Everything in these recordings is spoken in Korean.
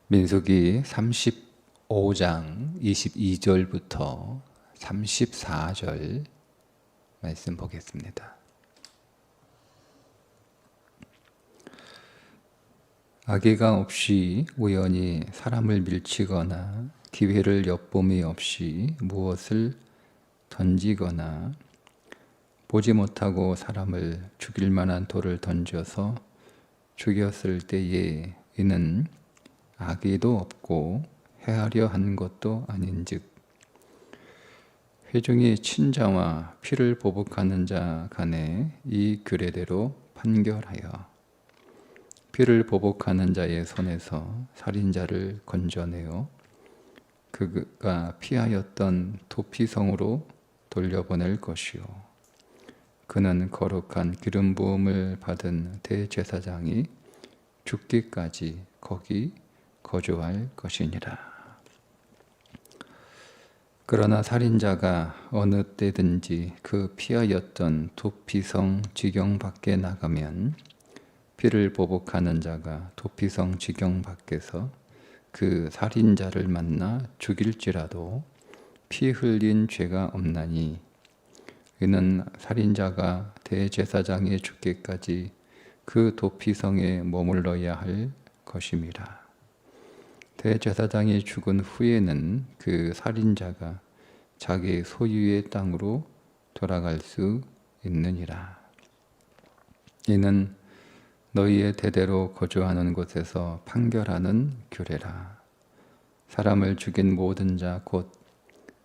민수기 35장 22절부터 34절 말씀 보겠습니다. 악의가 없이 우연히 사람을 밀치거나 기회를 엿봄이 없이 무엇을 던지거나 보지 못하고 사람을 죽일 만한 돌을 던져서 죽였을 때에 이는 악의도 없고 해하려 한 것도 아닌즉 회중이 친자와 피를 보복하는 자 간에 이 규례대로 판결하여 피를 보복하는 자의 손에서 살인자를 건져내어 그가 피하였던 도피성으로 돌려보낼 것이요 그는 거룩한 기름 부음을 받은 대제사장이 죽기까지 거기 거주할 것이니라. 그러나 살인자가 어느 때든지 그 피하였던 도피성 지경 밖에 나가면 피를 보복하는 자가 도피성 지경 밖에서 그 살인자를 만나 죽일지라도 피 흘린 죄가 없나니 이는 살인자가 대제사장이 죽기까지 그 도피성에 머물러야 할 것임이라. 대제사장이 죽은 후에는 그 살인자가 자기 소유의 땅으로 돌아갈 수 있느니라. 이는 너희의 대대로 거주하는 곳에서 판결하는 규례라. 사람을 죽인 모든 자 곧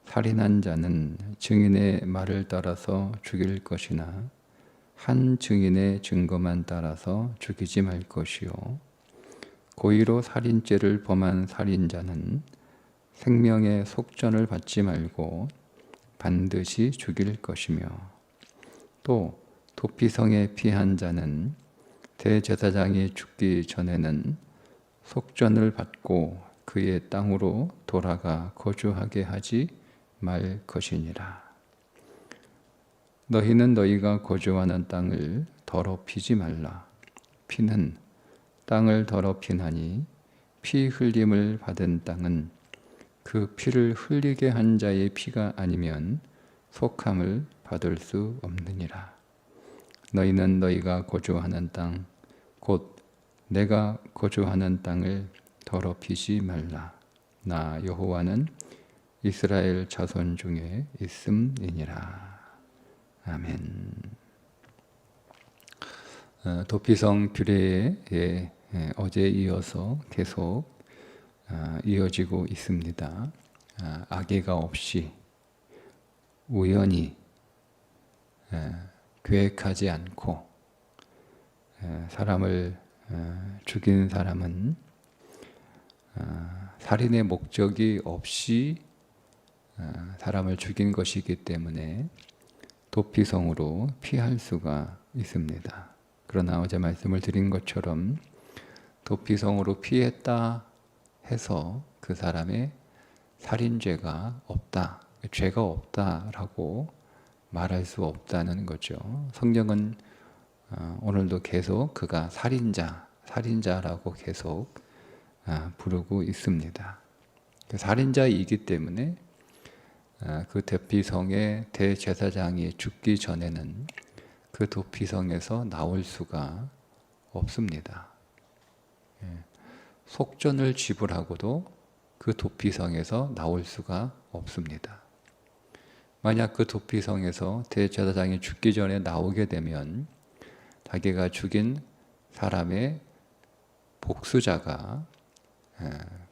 살인한 자는 증인의 말을 따라서 죽일 것이나 한 증인의 증거만 따라서 죽이지 말 것이요 고의로 살인죄를 범한 살인자는 생명의 속전을 받지 말고 반드시 죽일 것이며 또 도피성에 피한 자는 대제사장이 죽기 전에는 속전을 받고 그의 땅으로 돌아가 거주하게 하지 말 것이니라. 너희는 너희가 거주하는 땅을 더럽히지 말라. 피는 땅을 더럽히나니 피 흘림을 받은 땅은 그 피를 흘리게 한 자의 피가 아니면 속함을 받을 수 없느니라. 너희는 너희가 거주하는 땅, 곧 내가 거주하는 땅을 더럽히지 말라. 나 여호와는 이스라엘 자손 중에 있음이니라. 아멘. 도피성 규례에 어제 이어서 계속 이어지고 있습니다. 악의가 없이 우연히 계획하지 않고 사람을 죽인 사람은 살인의 목적이 없이 사람을 죽인 것이기 때문에 도피성으로 피할 수가 있습니다. 그러나 어제 말씀을 드린 것처럼 도피성으로 피했다 해서 그 사람의 살인죄가 없다, 죄가 없다라고 말할 수 없다는 거죠. 성경은 오늘도 계속 그가 살인자라고 계속 부르고 있습니다. 살인자이기 때문에 그 도피성의 대제사장이 죽기 전에는 그 도피성에서 나올 수가 없습니다. 속전을 지불하고도 그 도피성에서 나올 수가 없습니다. 만약 그 도피성에서 대제사장이 죽기 전에 나오게 되면 자기가 죽인 사람의 복수자가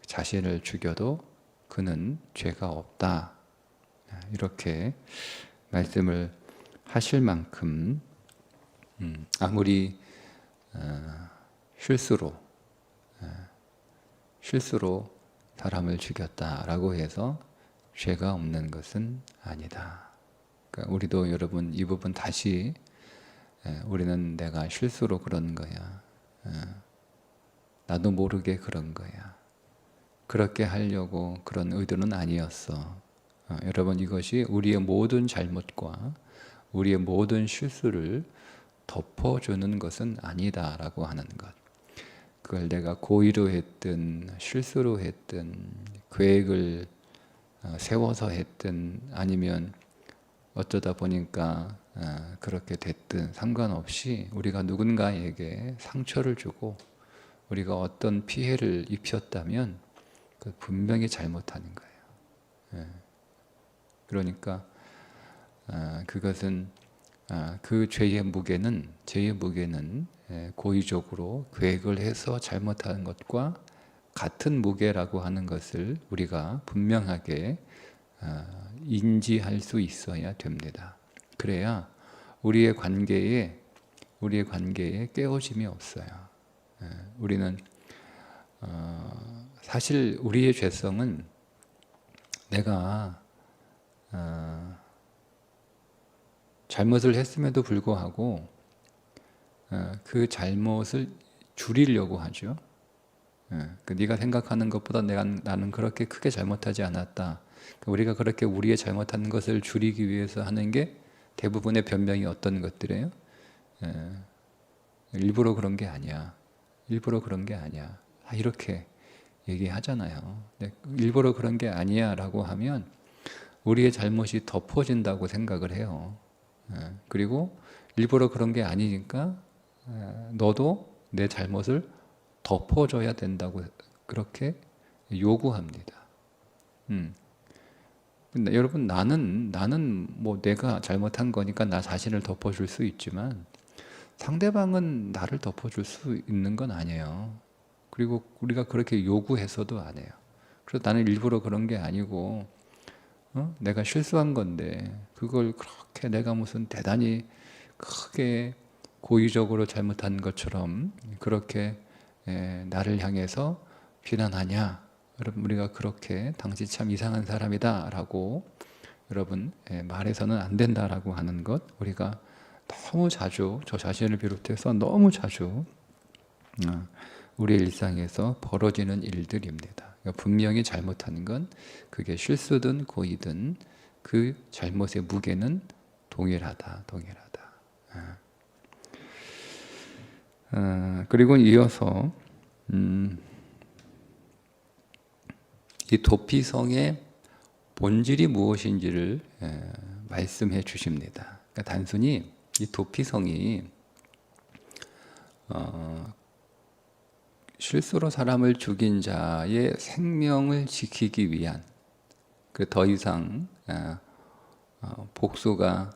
자신을 죽여도 그는 죄가 없다. 이렇게 말씀을 하실 만큼 아무리 실수로 사람을 죽였다라고 해서 죄가 없는 것은 아니다. 그러니까 우리도 여러분 이 부분 다시 우리는 내가 실수로 그런 거야. 나도 모르게 그런 거야. 그렇게 하려고 그런 의도는 아니었어. 여러분 이것이 우리의 모든 잘못과 우리의 모든 실수를 덮어주는 것은 아니다라고 하는 것. 그걸 내가 고의로 했든 실수로 했든 계획을 세워서 했든 아니면 어쩌다 보니까 그렇게 됐든 상관없이 우리가 누군가에게 상처를 주고 우리가 어떤 피해를 입혔다면 그 분명히 잘못하는 거예요. 그러니까 그것은 그 죄의 무게는 고의적으로 계획을 해서 잘못하는 것과 같은 무게라고 하는 것을 우리가 분명하게 인지할 수 있어야 됩니다. 그래야 우리의 관계에 깨어짐이 없어요. 우리는 사실 우리의 죄성은 내가 잘못을 했음에도 불구하고 그 잘못을 줄이려고 하죠. 네가 생각하는 것보다 나는 그렇게 크게 잘못하지 않았다. 우리가 그렇게 우리의 잘못한 것을 줄이기 위해서 하는 게 대부분의 변명이 어떤 것들이에요? 일부러 그런 게 아니야. 일부러 그런 게 아니야. 이렇게 얘기하잖아요. 일부러 그런 게 아니야 라고 하면 우리의 잘못이 덮어진다고 생각을 해요. 그리고 일부러 그런 게 아니니까 너도 내 잘못을 덮어줘야 된다고 그렇게 요구합니다. 근데 여러분 나는 뭐 내가 잘못한 거니까 나 자신을 덮어줄 수 있지만 상대방은 나를 덮어줄 수 있는 건 아니에요. 그리고 우리가 그렇게 요구해서도 안 해요. 그래서 나는 일부러 그런 게 아니고 내가 실수한 건데 그걸 그렇게 내가 무슨 대단히 크게 고의적으로 잘못한 것처럼 그렇게 나를 향해서 비난하냐? 여러분 우리가 그렇게 당신 참 이상한 사람이다 라고 여러분 말해서는 안 된다라고 하는 것 우리가 너무 자주 저 자신을 비롯해서 너무 자주 우리의 일상에서 벌어지는 일들입니다. 그러니까 분명히 잘못하는 건 그게 실수든 고의든 그 잘못의 무게는 동일하다. 그리고 이어서 이 도피성의 본질이 무엇인지를 말씀해 주십니다. 그러니까 단순히 이 도피성이 실수로 사람을 죽인 자의 생명을 지키기 위한 그 더 이상 복수가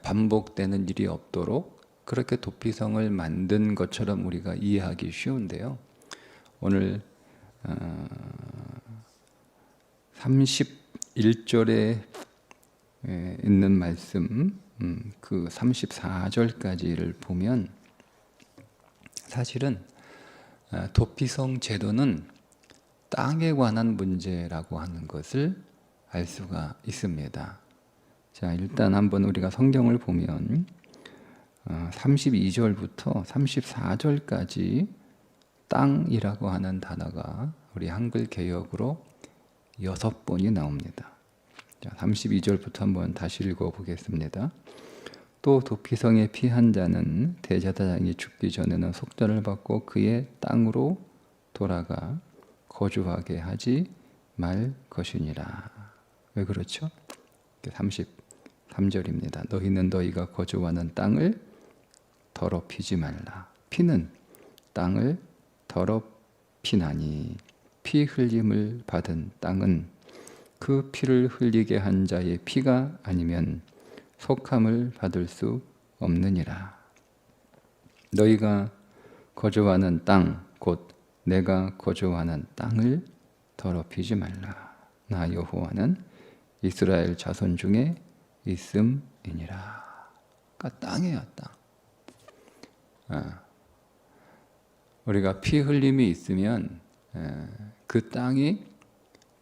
반복되는 일이 없도록 그렇게 도피성을 만든 것처럼 우리가 이해하기 쉬운데요. 오늘 31절에 있는 말씀 그 34절까지를 보면 사실은 도피성 제도는 땅에 관한 문제라고 하는 것을 알 수가 있습니다. 자, 일단 한번 우리가 성경을 보면 32절부터 34절까지 땅이라고 하는 단어가 우리 한글 개역으로 6번이 나옵니다. 자, 32절부터 한번 다시 읽어보겠습니다. 또 도피성에 피한 자는 대제사장이 죽기 전에는 속죄를 받고 그의 땅으로 돌아가 거주하게 하지 말 것이니라. 왜 그렇죠? 33절입니다. 너희는 너희가 거주하는 땅을 더럽히지 말라. 피는 땅을 더럽히나니 피 흘림을 받은 땅은 그 피를 흘리게 한 자의 피가 아니면 속함을 받을 수 없느니라. 너희가 거주하는 땅, 곧 내가 거주하는 땅을 더럽히지 말라. 나 여호와는 이스라엘 자손 중에 있음이니라. 그러니까 땅이야, 땅. 우리가 피 흘림이 있으면 그 땅이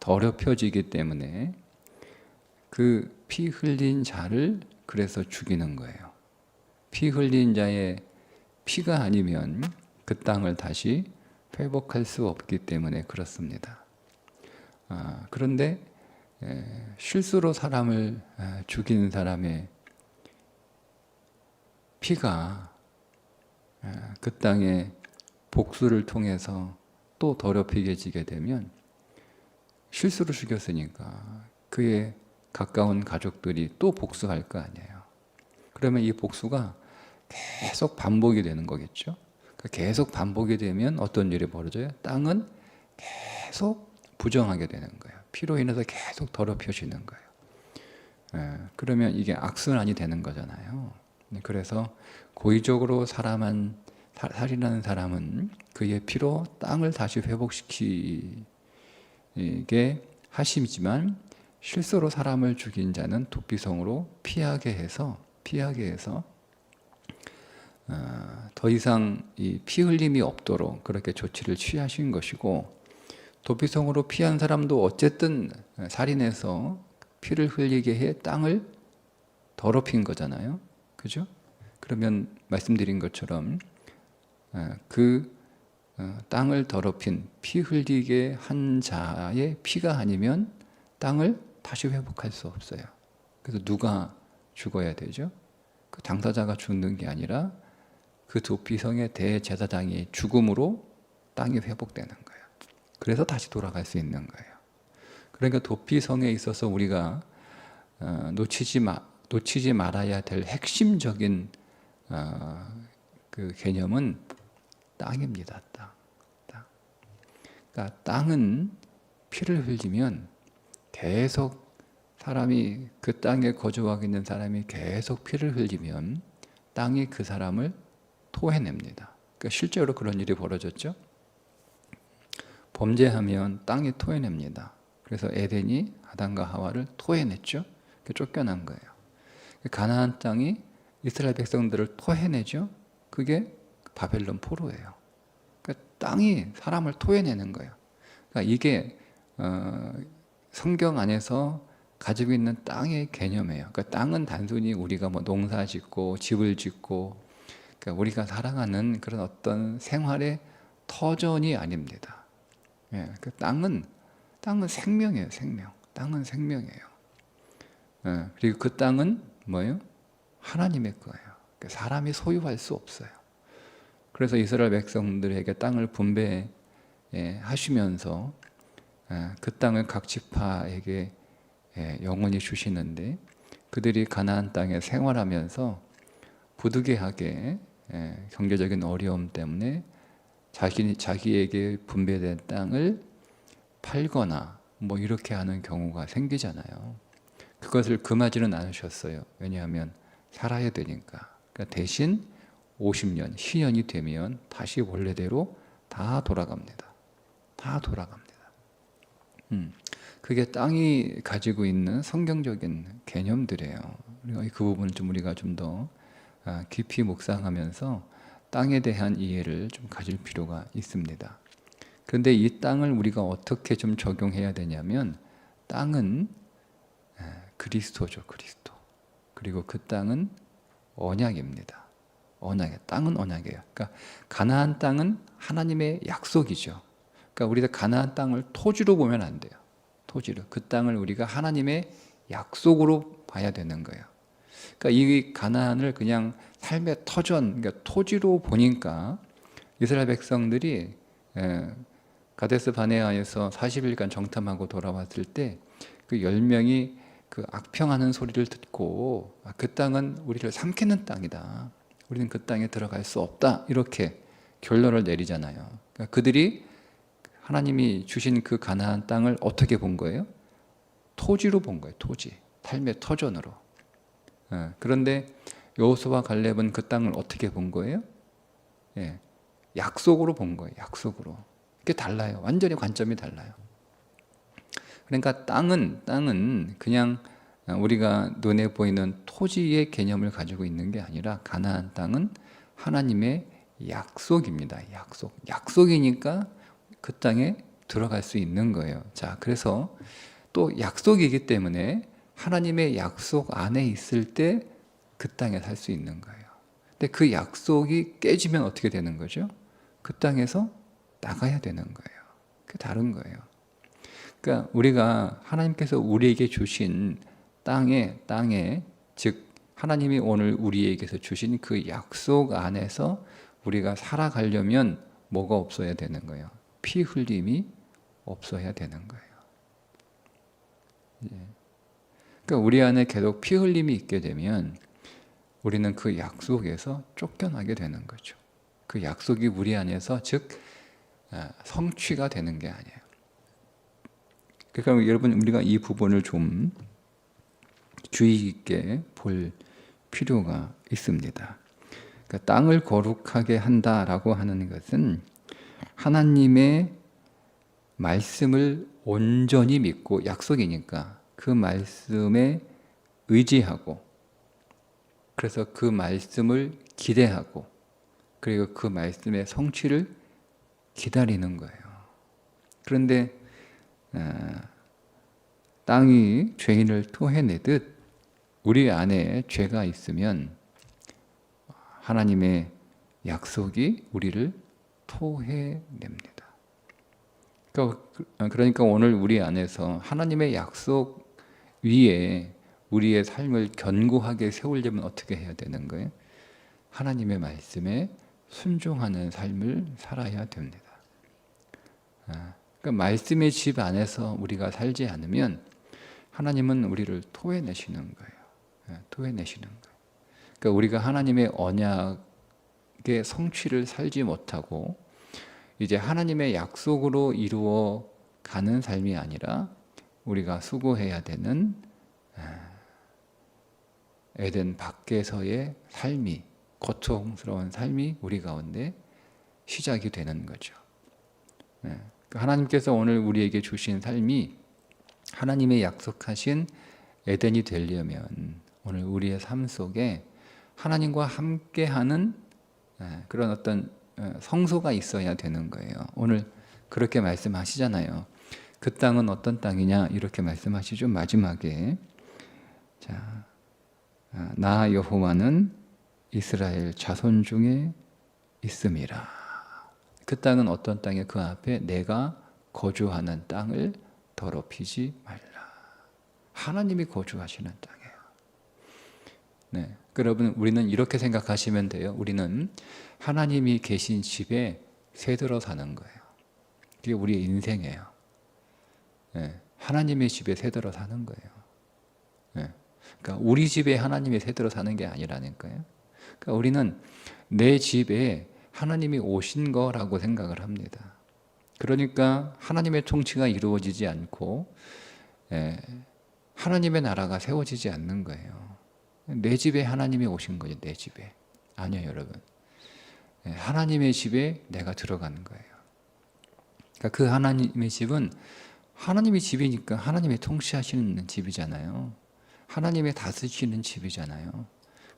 더럽혀지기 때문에 그 피 흘린 자를 그래서 죽이는 거예요. 피 흘린 자의 피가 아니면 그 땅을 다시 회복할 수 없기 때문에 그렇습니다. 그런데 실수로 사람을 죽이는 사람의 피가 그 땅에 복수를 통해서 또 더럽히게 지게 되면 실수로 죽였으니까 그의 가까운 가족들이 또 복수할 거 아니에요. 그러면 이 복수가 계속 반복이 되는 거겠죠. 계속 반복이 되면 어떤 일이 벌어져요? 땅은 계속 부정하게 되는 거예요. 피로 인해서 계속 더럽혀지는 거예요. 그러면 이게 악순환이 되는 거잖아요. 그래서 고의적으로 살인하는 사람은 그의 피로 땅을 다시 회복시키게 하심이지만 실수로 사람을 죽인 자는 도피성으로 피하게 해서 더 이상 이 피 흘림이 없도록 그렇게 조치를 취하신 것이고, 도피성으로 피한 사람도 어쨌든 살인해서 피를 흘리게 해 땅을 더럽힌 거잖아요. 그죠? 그러면 말씀드린 것처럼 그 땅을 더럽힌 피 흘리게 한 자의 피가 아니면 땅을 다시 회복할 수 없어요. 그래서 누가 죽어야 되죠? 그 당사자가 죽는 게 아니라 그 도피성의 대제사장이 죽음으로 땅이 회복되는 거예요. 그래서 다시 돌아갈 수 있는 거예요. 그러니까 도피성에 있어서 우리가 놓치지 말아야 될 핵심적인 그 개념은 땅입니다. 땅. 그러니까 땅은 피를 흘리면 계속 사람이 그 땅에 거주하고 있는 사람이 계속 피를 흘리면 땅이 그 사람을 토해냅니다. 그러니까 실제로 그런 일이 벌어졌죠. 범죄하면 땅이 토해냅니다. 그래서 에덴이 아담과 하와를 토해냈죠. 쫓겨난 거예요. 가나안 땅이 이스라엘 백성들을 토해내죠. 그게 바벨론 포로예요. 그러니까 땅이 사람을 토해내는 거예요. 그러니까 이게 성경 안에서 가지고 있는 땅의 개념이에요. 그러니까 땅은 단순히 우리가 뭐 농사 짓고 집을 짓고 그러니까 우리가 살아가는 그런 어떤 생활의 터전이 아닙니다. 예, 그 땅은 생명이에요. 생명. 땅은 생명이에요. 예, 그리고 그 땅은 뭐예요? 하나님의 거예요. 그러니까 사람이 소유할 수 없어요. 그래서 이스라엘 백성들에게 땅을 분배하시면서 그 땅을 각 지파에게 영원히 주시는데, 그들이 가나안 땅에 생활하면서 부득이하게 경제적인 어려움 때문에 자기에게 분배된 땅을 팔거나 뭐 이렇게 하는 경우가 생기잖아요. 그것을 금하지는 않으셨어요. 왜냐하면 살아야 되니까. 그러니까 대신 50년, 희년이 되면 다시 원래대로 다 돌아갑니다. 다 돌아갑니다. 그게 땅이 가지고 있는 성경적인 개념들이에요. 그 부분을 좀 우리가 좀 더 깊이 묵상하면서 땅에 대한 이해를 좀 가질 필요가 있습니다. 그런데 이 땅을 우리가 어떻게 좀 적용해야 되냐면, 땅은 그리스도죠, 그리스도. 그리고 그 땅은 언약입니다. 땅은 언약이에요. 그러니까 가나안 땅은 하나님의 약속이죠. 그러니까 우리가 가나안 땅을 토지로 보면 안 돼요. 토지로. 그 땅을 우리가 하나님의 약속으로 봐야 되는 거예요. 그러니까 이 가나안을 그냥 삶의 터전, 그러니까 토지로 보니까 이스라엘 백성들이 가데스 바네아에서 40일간 정탐하고 돌아왔을 때 그 10명이 그 악평하는 소리를 듣고 그 땅은 우리를 삼키는 땅이다. 우리는 그 땅에 들어갈 수 없다. 이렇게 결론을 내리잖아요. 그러니까 그들이 하나님이 주신 그 가나안 땅을 어떻게 본 거예요? 토지로 본 거예요. 토지. 삶의 터전으로. 그런데 여호수아와 갈렙은 그 땅을 어떻게 본 거예요? 약속으로 본 거예요. 약속으로. 그게 달라요. 완전히 관점이 달라요. 그러니까 땅은 그냥 우리가 눈에 보이는 토지의 개념을 가지고 있는 게 아니라 가나안 땅은 하나님의 약속입니다. 약속이니까 그 땅에 들어갈 수 있는 거예요. 자, 그래서 또 약속이기 때문에 하나님의 약속 안에 있을 때 그 땅에 살 수 있는 거예요. 근데 그 약속이 깨지면 어떻게 되는 거죠? 그 땅에서 나가야 되는 거예요. 그게 다른 거예요. 그러니까 우리가 하나님께서 우리에게 주신 땅에 즉 하나님이 오늘 우리에게서 주신 그 약속 안에서 우리가 살아가려면 뭐가 없어야 되는 거예요? 피 흘림이 없어야 되는 거예요. 그러니까 우리 안에 계속 피 흘림이 있게 되면 우리는 그 약속에서 쫓겨나게 되는 거죠. 그 약속이 우리 안에서 즉 성취가 되는 게 아니에요. 그러니까 여러분 우리가 이 부분을 좀 주의 깊게 볼 필요가 있습니다. 그러니까 땅을 거룩하게 한다라고 하는 것은 하나님의 말씀을 온전히 믿고 약속이니까 그 말씀에 의지하고 그래서 그 말씀을 기대하고 그리고 그 말씀의 성취를 기다리는 거예요. 그런데 땅이 죄인을 토해내듯 우리 안에 죄가 있으면 하나님의 약속이 우리를 토해냅니다. 그러니까 오늘 우리 안에서 하나님의 약속 위에 우리의 삶을 견고하게 세우려면 어떻게 해야 되는 거예요? 하나님의 말씀에 순종하는 삶을 살아야 됩니다. 그러니까 말씀의 집 안에서 우리가 살지 않으면 하나님은 우리를 토해내시는 거예요. 토해내시는 거예요. 그러니까 우리가 하나님의 언약의 성취를 살지 못하고 이제 하나님의 약속으로 이루어 가는 삶이 아니라 우리가 수고해야 되는 에덴 밖에서의 삶이 고통스러운 삶이 우리 가운데 시작이 되는 거죠. 하나님께서 오늘 우리에게 주신 삶이 하나님의 약속하신 에덴이 되려면 오늘 우리의 삶 속에 하나님과 함께하는 그런 어떤 성소가 있어야 되는 거예요. 오늘 그렇게 말씀하시잖아요. 그 땅은 어떤 땅이냐 이렇게 말씀하시죠. 마지막에 자, 나 여호와는 이스라엘 자손 중에 있음이라. 그 땅은 어떤 땅에 그 앞에 내가 거주하는 땅을 더럽히지 말라. 하나님이 거주하시는 땅이에요. 네, 여러분 우리는 이렇게 생각하시면 돼요. 우리는 하나님이 계신 집에 새들어 사는 거예요. 그게 우리의 인생이에요. 네, 하나님의 집에 새들어 사는 거예요. 네, 그러니까 우리 집에 하나님이 새들어 사는 게 아니라니까요. 그러니까 우리는 내 집에 하나님이 오신 거라고 생각을 합니다. 그러니까 하나님의 통치가 이루어지지 않고 하나님의 나라가 세워지지 않는 거예요. 내 집에 하나님이 오신 거죠. 내 집에. 아니요 여러분. 하나님의 집에 내가 들어가는 거예요. 그러니까 그 하나님의 집은 하나님의 집이니까 하나님이 통치하시는 집이잖아요. 하나님이 다스리시는 집이잖아요.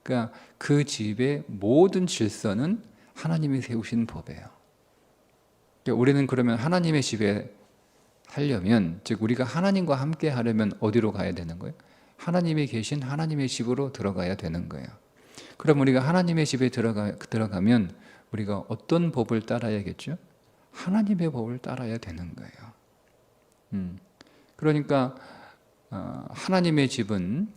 그러니까 그 집의 모든 질서는 하나님이 세우신 법이에요. 그러니까 우리는 그러면 하나님의 집에 살려면 즉 우리가 하나님과 함께 하려면 어디로 가야 되는 거예요? 하나님이 계신 하나님의 집으로 들어가야 되는 거예요. 그럼 우리가 하나님의 집에 들어가면 우리가 어떤 법을 따라야겠죠? 하나님의 법을 따라야 되는 거예요. 그러니까 하나님의 집은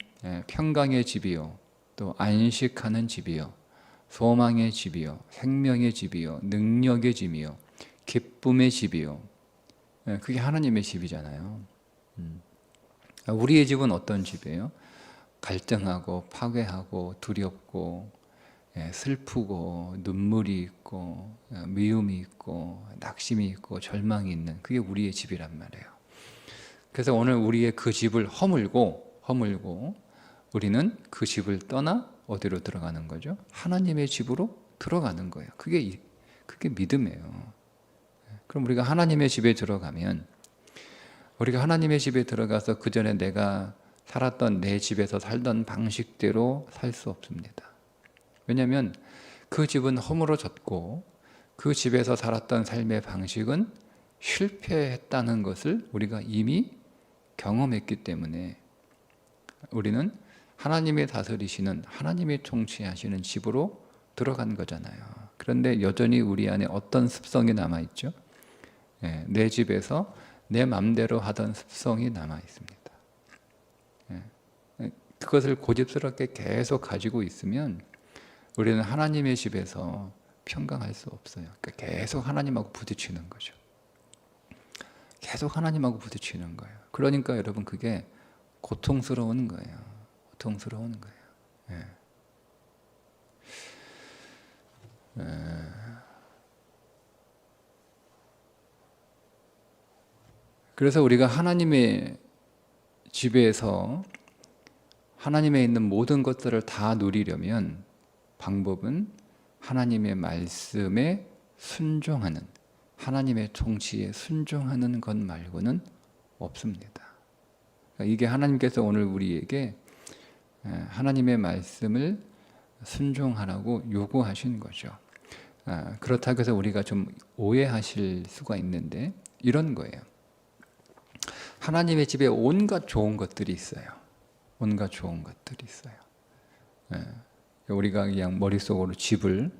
평강의 집이요 또 안식하는 집이요 소망의 집이요 생명의 집이요 능력의 집이요 기쁨의 집이요 그게 하나님의 집이잖아요. 우리의 집은 어떤 집이에요? 갈등하고 파괴하고 두렵고 슬프고 눈물이 있고 미움이 있고 낙심이 있고 절망이 있는 그게 우리의 집이란 말이에요. 그래서 오늘 우리의 그 집을 허물고 우리는 그 집을 떠나 어디로 들어가는 거죠? 하나님의 집으로 들어가는 거예요. 그게 믿음이에요. 그럼 우리가 하나님의 집에 들어가면 우리가 하나님의 집에 들어가서 그 전에 내가 살았던 내 집에서 살던 방식대로 살 수 없습니다. 왜냐하면 그 집은 허물어졌고 그 집에서 살았던 삶의 방식은 실패했다는 것을 우리가 이미 경험했기 때문에 우리는 하나님이 다스리시는 하나님이 통치하시는 집으로 들어간 거잖아요. 그런데 여전히 우리 안에 어떤 습성이 남아있죠? 내 집에서 내 맘대로 하던 습성이 남아있습니다. 그것을 고집스럽게 계속 가지고 있으면 우리는 하나님의 집에서 평강할 수 없어요. 그러니까 계속 하나님하고 부딪히는 거죠. 계속 하나님하고 부딪히는 거예요. 그러니까 여러분 그게 고통스러운 거예요. 고통스러운 거예요. 예. 그래서 우리가 하나님의 집에서 하나님에 있는 모든 것들을 다 누리려면 방법은 하나님의 말씀에 순종하는, 하나님의 통치에 순종하는 것 말고는 없습니다. 그러니까 이게 하나님께서 오늘 우리에게 하나님의 말씀을 순종하라고 요구하신 거죠. 그렇다고 해서 우리가 좀 오해하실 수가 있는데 이런 거예요. 하나님의 집에 온갖 좋은 것들이 있어요. 온갖 좋은 것들이 있어요. 우리가 그냥 머릿속으로 집을,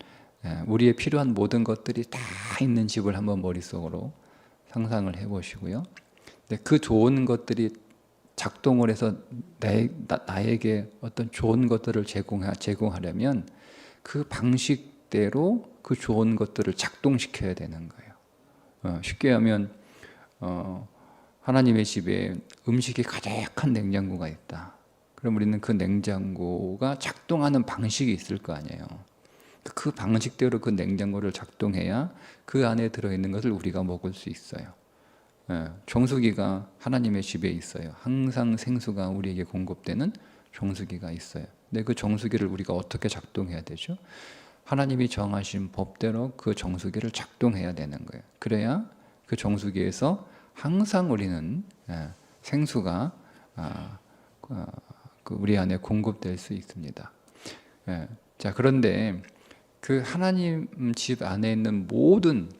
우리의 필요한 모든 것들이 다 있는 집을 한번 머릿속으로 상상을 해보시고요. 근데 그 좋은 것들이 작동을 해서 나에게 어떤 좋은 것들을 제공하려면 그 방식대로 그 좋은 것들을 작동시켜야 되는 거예요. 쉽게 하면 하나님의 집에 음식이 가득한 냉장고가 있다. 그럼 우리는 그 냉장고가 작동하는 방식이 있을 거 아니에요. 그 방식대로 그 냉장고를 작동해야 그 안에 들어있는 것을 우리가 먹을 수 있어요. 정수기가 하나님의 집에 있어요. 항상 생수가 우리에게 공급되는 정수기가 있어요. 근데 그 정수기를 우리가 어떻게 작동해야 되죠? 하나님이 정하신 법대로 그 정수기를 작동해야 되는 거예요. 그래야 그 정수기에서 항상 우리는 생수가 우리 안에 공급될 수 있습니다. 자, 그런데 그 하나님 집 안에 있는 모든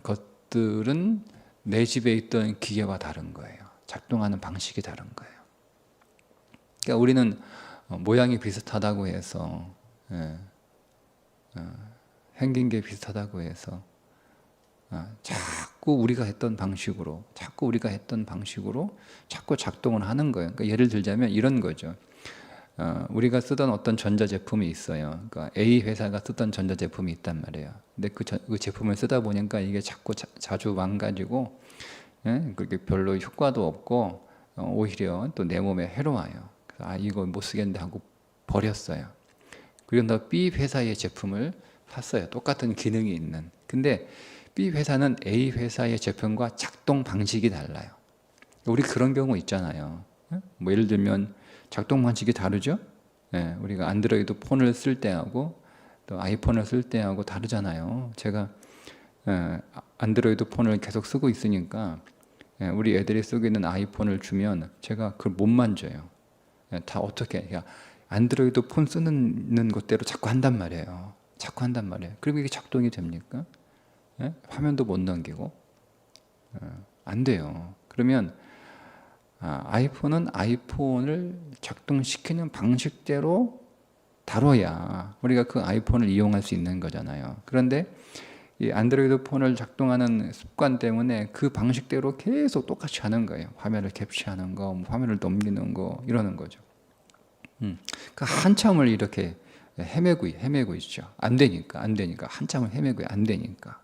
것들은 내 집에 있던 기계와 다른 거예요. 작동하는 방식이 다른 거예요. 그러니까 우리는 모양이 비슷하다고 해서 생긴 게 비슷하다고 해서 자꾸 우리가 했던 방식으로 자꾸 작동을 하는 거예요. 그러니까 예를 들자면 이런 거죠. 우리가 쓰던 어떤 전자제품이 있어요. 그러니까 A 회사가 쓰던 전자제품이 있단 말이에요. 근데 그 제품을 쓰다 보니까 이게 자꾸 자주 망가지고, 그게 별로 효과도 없고 오히려 또 내 몸에 해로워요. 그래서 이거 못 쓰겠는데 하고 버렸어요. 그리고 또 B 회사의 제품을 샀어요. 똑같은 기능이 있는. 근데 B 회사는 A 회사의 제품과 작동 방식이 달라요. 우리 그런 경우 있잖아요. 뭐 예를 들면 작동 방식이 다르죠? 우리가 안드로이드 폰을 쓸 때하고 또 아이폰을 쓸 때하고 다르잖아요. 제가 안드로이드 폰을 계속 쓰고 있으니까 우리 애들이 쓰고 있는 아이폰을 주면 제가 그걸 못 만져요. 다 어떻게, 그러니까 안드로이드 폰 쓰는 것대로 자꾸 한단 말이에요. 그리고 이게 작동이 됩니까? 화면도 못 넘기고 안 돼요. 그러면 아이폰은 아이폰을 작동시키는 방식대로 다뤄야 우리가 그 아이폰을 이용할 수 있는 거잖아요. 그런데 이 안드로이드 폰을 작동하는 습관 때문에 그 방식대로 계속 똑같이 하는 거예요. 화면을 캡처하는 거, 화면을 넘기는 거, 이러는 거죠. 그 한참을 이렇게 헤매고 있죠. 안 되니까 한참을 헤매고 안 되니까.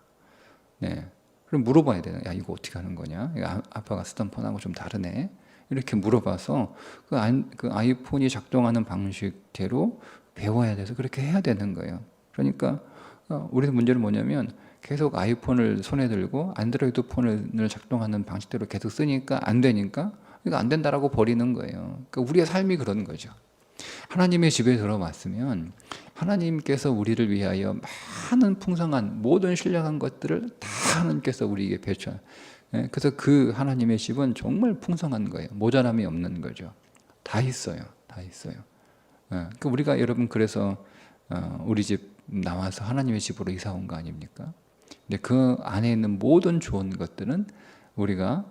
그럼 물어봐야 되나? 야, 이거 어떻게 하는 거냐? 아빠가 쓰던 폰하고 좀 다르네. 이렇게 물어봐서 그 아이폰이 작동하는 방식대로 배워야 돼서 그렇게 해야 되는 거예요. 그러니까 우리 문제는 뭐냐면 계속 아이폰을 손에 들고 안드로이드 폰을 작동하는 방식대로 계속 쓰니까 안 되니까 이거 안 된다라고 버리는 거예요. 그러니까 우리의 삶이 그런 거죠. 하나님의 집에 들어왔으면 하나님께서 우리를 위하여 많은 풍성한 모든 신령한 것들을 다 하나님께서 우리에게 배쳐. 그래서 그 하나님의 집은 정말 풍성한 거예요. 모자람이 없는 거죠. 다 있어요. 그러니까 우리가 여러분 그래서 우리 집 나와서 하나님의 집으로 이사 온 거 아닙니까? 근데 그 안에 있는 모든 좋은 것들은 우리가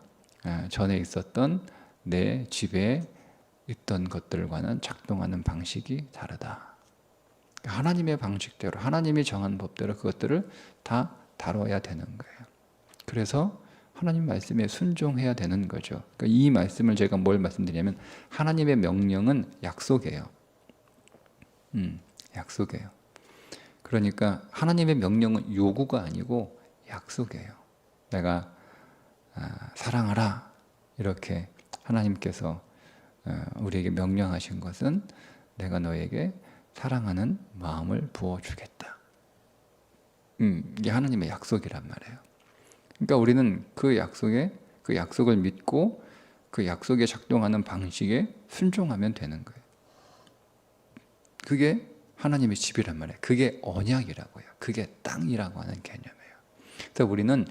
전에 있었던 내 집에 있던 것들과는 작동하는 방식이 다르다. 하나님의 방식대로, 하나님이 정한 법대로 그것들을 다 다뤄야 되는 거예요. 그래서 하나님 말씀에 순종해야 되는 거죠. 그러니까 이 말씀을 제가 뭘 말씀드리냐면 하나님의 명령은 약속이에요. 약속이에요. 그러니까 하나님의 명령은 요구가 아니고 약속이에요. 내가 사랑하라 이렇게 하나님께서 우리에게 명령하신 것은 내가 너에게 사랑하는 마음을 부어주겠다. 이게 하나님의 약속이란 말이에요. 그러니까 우리는 그 약속을 믿고 그 약속에 작동하는 방식에 순종하면 되는 거예요. 그게 하나님의 집이란 말이에요. 그게 언약이라고요. 그게 땅이라고 하는 개념이에요. 그래서 우리는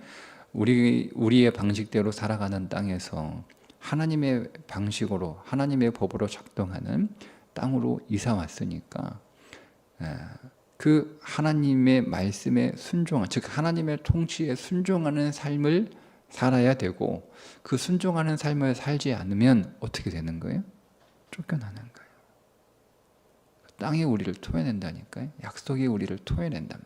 우리의 방식대로 살아가는 땅에서 하나님의 방식으로, 하나님의 법으로 작동하는 땅으로 이사 왔으니까 그 하나님의 말씀에 순종한, 즉 하나님의 통치에 순종하는 삶을 살아야 되고, 그 순종하는 삶을 살지 않으면 어떻게 되는 거예요? 쫓겨나는 거예요. 땅이 우리를 토해낸다니까요. 약속이 우리를 토해낸단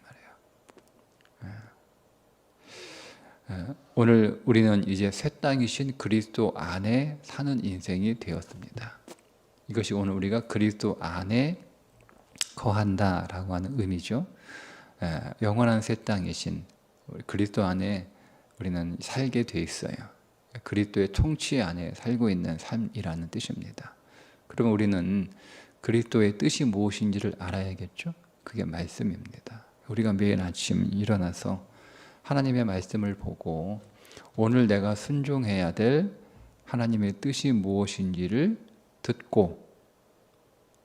말이에요. 오늘 우리는 이제 새 땅이신 그리스도 안에 사는 인생이 되었습니다. 이것이 오늘 우리가 그리스도 안에 거한다라고 하는 의미죠. 영원한 새 땅이신 그리스도 안에 우리는 살게 돼 있어요. 그리스도의 통치 안에 살고 있는 삶이라는 뜻입니다. 그러면 우리는 그리스도의 뜻이 무엇인지를 알아야겠죠. 그게 말씀입니다. 우리가 매일 아침 일어나서 하나님의 말씀을 보고 오늘 내가 순종해야 될 하나님의 뜻이 무엇인지를 듣고,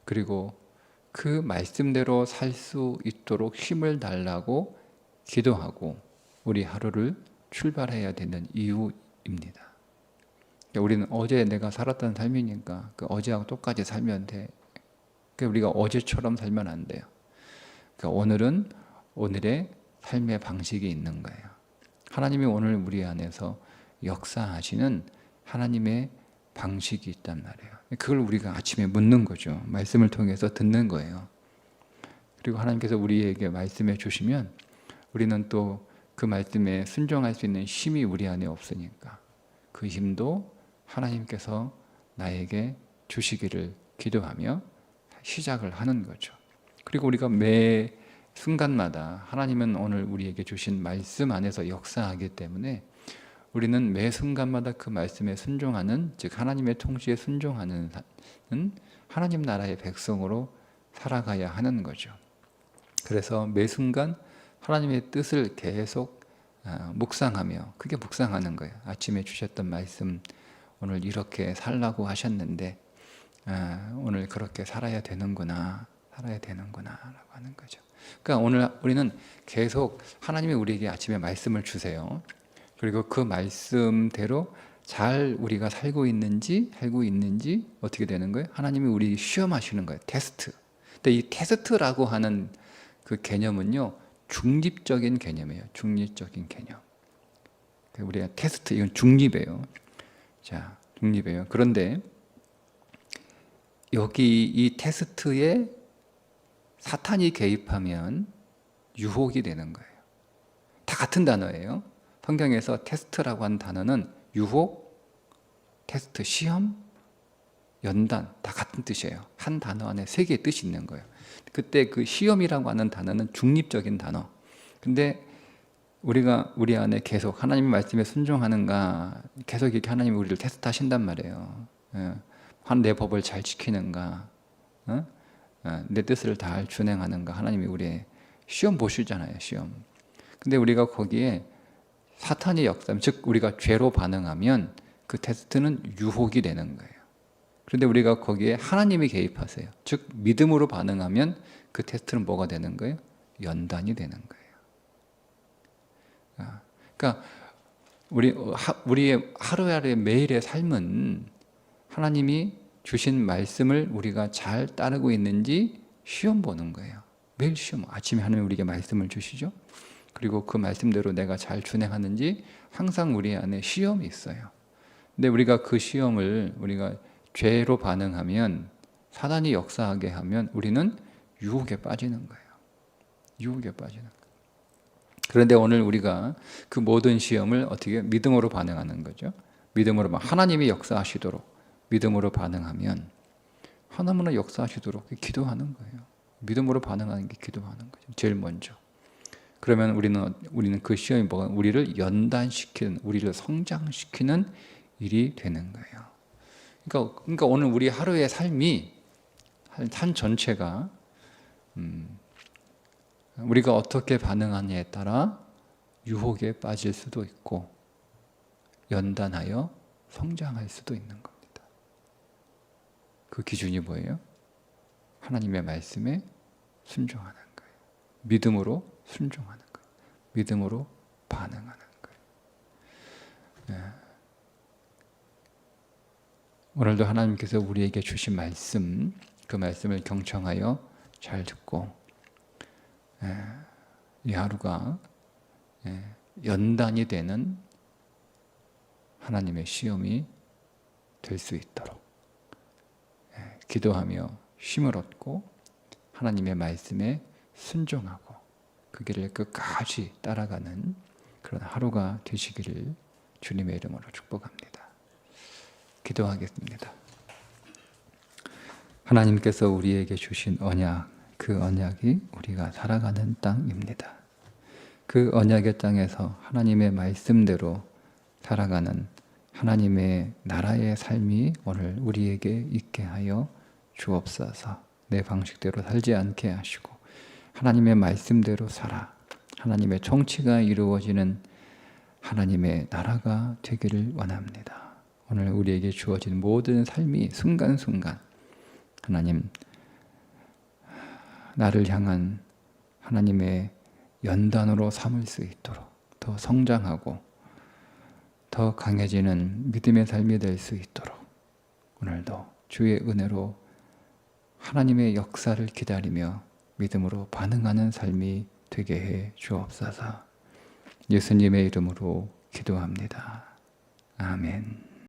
그리고 그 말씀대로 살 수 있도록 힘을 달라고 기도하고 우리 하루를 출발해야 되는 이유입니다. 우리는 어제 내가 살았던 삶이니까 그 어제하고 똑같이 살면 돼. 우리가 어제처럼 살면 안 돼요. 그러니까 오늘은 오늘의 삶의 방식이 있는 거예요. 하나님이 오늘 우리 안에서 역사하시는 하나님의 방식이 있단 말이에요. 그걸 우리가 아침에 묻는 거죠. 말씀을 통해서 듣는 거예요. 그리고 하나님께서 우리에게 말씀해 주시면 우리는 또 그 말씀에 순종할 수 있는 힘이 우리 안에 없으니까 그 힘도 하나님께서 나에게 주시기를 기도하며 시작을 하는 거죠. 그리고 우리가 매 순간마다 하나님은 오늘 우리에게 주신 말씀 안에서 역사하기 때문에 우리는 매 순간마다 그 말씀에 순종하는, 즉 하나님의 통치에 순종하는 하나님 나라의 백성으로 살아가야 하는 거죠. 그래서 매 순간 하나님의 뜻을 계속 묵상하며, 그게 묵상하는 거예요. 아침에 주셨던 말씀, 오늘 이렇게 살라고 하셨는데 오늘 그렇게 살아야 되는구나 라고 하는 거죠. 그러니까 오늘 우리는 계속 하나님이 우리에게 아침에 말씀을 주세요. 그리고 그 말씀대로 잘 우리가 살고 있는지 어떻게 되는 거예요? 하나님이 우리 시험하시는 거예요. 테스트. 근데 이 테스트라고 하는 그 개념은요, 중립적인 개념이에요. 중립적인 개념. 우리가 테스트, 이건 중립이에요. 자, 중립이에요. 그런데 여기 이 테스트에 사탄이 개입하면 유혹이 되는 거예요. 다 같은 단어예요. 성경에서 테스트라고 하는 단어는 유혹, 테스트, 시험, 연단 다 같은 뜻이에요. 한 단어 안에 세 개의 뜻이 있는 거예요. 그때 그 시험이라고 하는 단어는 중립적인 단어. 근데 우리가 우리 안에 계속 하나님 말씀에 순종하는가, 계속 이렇게 하나님이 우리를 테스트하신단 말이에요. 내 법을 잘 지키는가, 내 뜻을 잘 준행하는가, 하나님이 우리의 시험 보시잖아요. 시험. 근데 우리가 거기에 사탄의 역사, 즉 우리가 죄로 반응하면 그 테스트는 유혹이 되는 거예요. 그런데 우리가 거기에 하나님이 개입하세요. 즉 믿음으로 반응하면 그 테스트는 뭐가 되는 거예요? 연단이 되는 거예요. 그러니까 우리의 하루하루의 매일의 삶은 하나님이 주신 말씀을 우리가 잘 따르고 있는지 시험 보는 거예요. 매일 시험. 아침에 하나님이 우리에게 말씀을 주시죠. 그리고 그 말씀대로 내가 잘 준행하는지 항상 우리 안에 시험이 있어요. 근데 우리가 그 시험을 우리가 죄로 반응하면, 사단이 역사하게 하면 우리는 유혹에 빠지는 거예요. 유혹에 빠지는 거예요. 그런데 오늘 우리가 그 모든 시험을 어떻게 믿음으로 반응하는 거죠. 믿음으로, 하나님이 역사하시도록 믿음으로 반응하면 하나님은 역사하시도록 기도하는 거예요. 믿음으로 반응하는 게 기도하는 거죠. 제일 먼저. 그러면 우리는 그 시험이 뭐가 우리를 연단시키는, 우리를 성장시키는 일이 되는 거예요. 그러니까 오늘 우리 하루의 삶이 삶 전체가 우리가 어떻게 반응하냐에 따라 유혹에 빠질 수도 있고 연단하여 성장할 수도 있는 겁니다. 그 기준이 뭐예요? 하나님의 말씀에 순종하는 거예요. 믿음으로 순종하는 거예요. 믿음으로 반응하는 거예요. 네. 오늘도 하나님께서 우리에게 주신 말씀, 그 말씀을 경청하여 잘 듣고 이 하루가 연단이 되는 하나님의 시험이 될 수 있도록 기도하며 힘을 얻고 하나님의 말씀에 순종하고 그 길을 끝까지 따라가는 그런 하루가 되시기를 주님의 이름으로 축복합니다. 기도하겠습니다. 하나님께서 우리에게 주신 언약, 그 언약이 우리가 살아가는 땅입니다. 그 언약의 땅에서 하나님의 말씀대로 살아가는 하나님의 나라의 삶이 오늘 우리에게 있게 하여 주옵소서. 내 방식대로 살지 않게 하시고 하나님의 말씀대로 살아 하나님의 통치가 이루어지는 하나님의 나라가 되기를 원합니다. 오늘 우리에게 주어진 모든 삶이 순간순간 하나님 나를 향한 하나님의 연단으로 삼을 수 있도록 더 성장하고 더 강해지는 믿음의 삶이 될 수 있도록 오늘도 주의 은혜로 하나님의 역사를 기다리며 믿음으로 반응하는 삶이 되게 해 주옵소서. 예수님의 이름으로 기도합니다. 아멘.